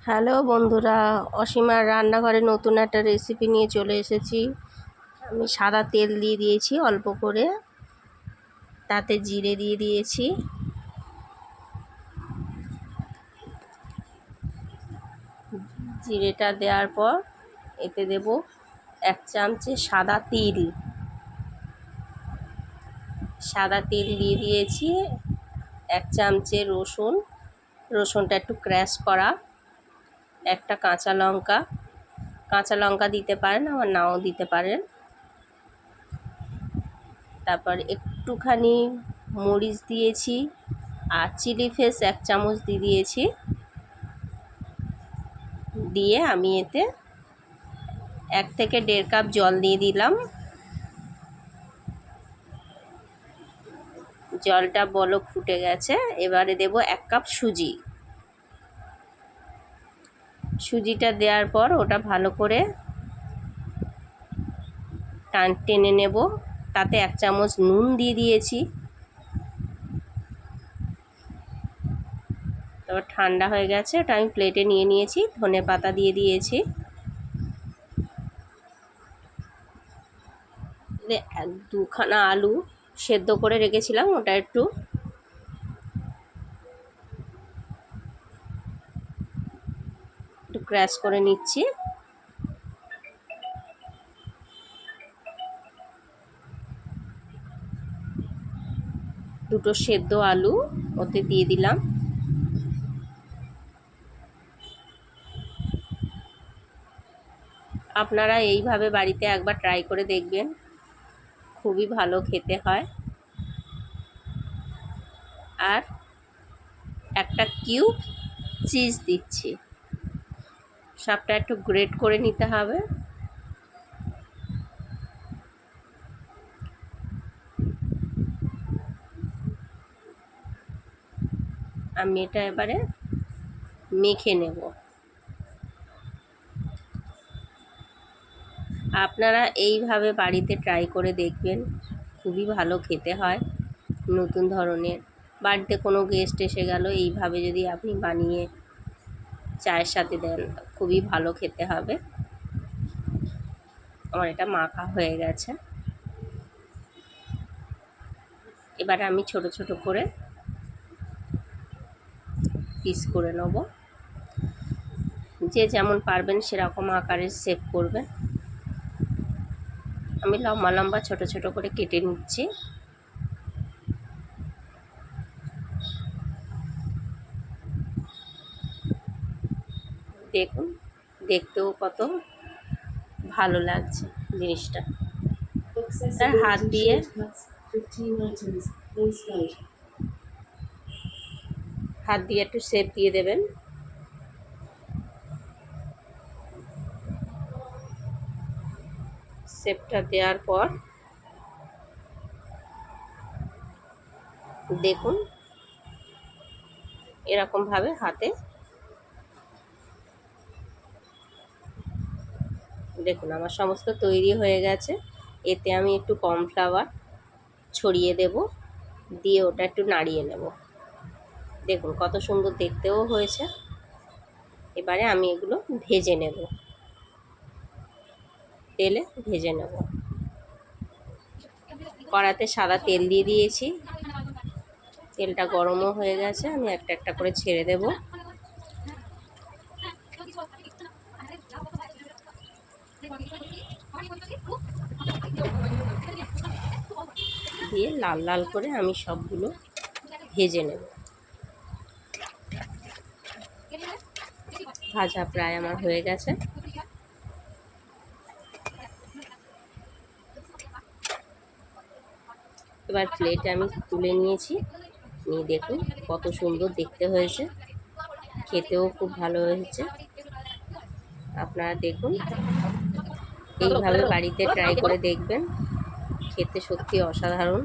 Hello বন্ধুরা, অসীমার রান্নাঘরে নতুন একটা রেসিপি নিয়ে চলে এসেছি। আমি সাদা তেল দিয়ে দিয়েছি অল্প করে, তাতে জিরে দিয়ে দিয়েছি, জিরেটা দেওয়ার পর এতে দেব 1 চামচে সাদা তিল দিয়ে দিয়েছি। 1 চামচে রসুনটা একটু ক্র্যাশ করা, একটা কাঁচা লঙ্কা দিতে পারেন, আবার নাও দিতে পারেন। তারপর একটুখানি মরিচ দিয়েছি, আর চিলি ফ্লেক্স 1 চামচ দিয়েছি। দিয়ে আমি এতে 1 থেকে 1.5 কাপ জল দিয়ে দিলাম। জলটা বলক ফুটে গেছে। এবারে দেব 1 কাপ সুজিটা দেওয়ার পর ওটা ভালো করে টেনে নেব। তাতে 1 চামচ নুন দিয়ে দিয়েছি। তারপর ঠান্ডা হয়ে গেছে, ওটা আমি প্লেটে নিয়ে নিয়েছি। ধনেপাতা দিয়ে দিয়েছি। 2খানা আলু সেদ্ধ করে রেখেছিলাম, ওটা একটু ক্র্যাশ করে নিচ্ছি। দুটো সেদ্ধ আলু ওতে দিয়ে দিলাম। আপনারা এইভাবে বাড়িতে একবার ট্রাই করে দেখবেন, খুবই ভালো খেতে হয়। আর একটা কিউব চিজ দিচ্ছি। সবটা একটু গ্রেট করে নিতে হবে। আমি এটা এবারে মেখে নেব। আপনারা এইভাবে বাড়িতে ট্রাই করে দেখবেন, খুবই ভালো খেতে হয়। নতুন ধরনের, বাড়িতে কোনো গেস্ট এসে গেল, এইভাবে যদি আপনি বানিয়ে চায়ের সাথে দেন, খুবই ভালো খেতে হবে। আমার এটা মাখা হয়ে গেছে। এবারে আমি ছোট ছোট করে পিস করে নেব। যে যেমন পারবেন সেরকম আকারের শেপ করবেন। আমি লম্বা লম্বা ছোট ছোট করে কেটে নিচ্ছি। দেখুন, দেখতেও কত ভালো লাগছে জিনিসটা। হাত দিয়ে একটু শেপ দিয়ে দেবেন। শেপটা দেওয়ার পর দেখুন এরকমভাবে হাতে দেখুন আমার সমস্ত তৈরি হয়ে গেছে। এতে আমি একটু কর্নফ্লাওয়ার ছড়িয়ে দেব, দিয়ে ওটা একটু নাড়িয়ে নেব। দেখুন কত সুন্দর দেখতেও হয়েছে। এবারে আমি এগুলো ভেজে নেব, তেলে ভেজে নেব। কড়াতে সাদা তেল দিয়ে দিয়েছি, তেলটা গরমও হয়ে গেছে। আমি একটা একটা করে ছেড়ে দেব। দিয়ে লাল লাল করে আমি সবগুলো ভেজে নেব। ভাজা প্রায় আমার হয়ে গেছে। এবার প্লেটে আমি তুলে নিয়েছি। নিয়ে দেখুন কত সুন্দর দেখতে হয়েছে, খেতেও খুব ভালো হয়েছে। আপনারা দেখুন, এইভাবে বাড়িতে ট্রাই করে দেখবেন, খেতে সত্যি অসাধারণ।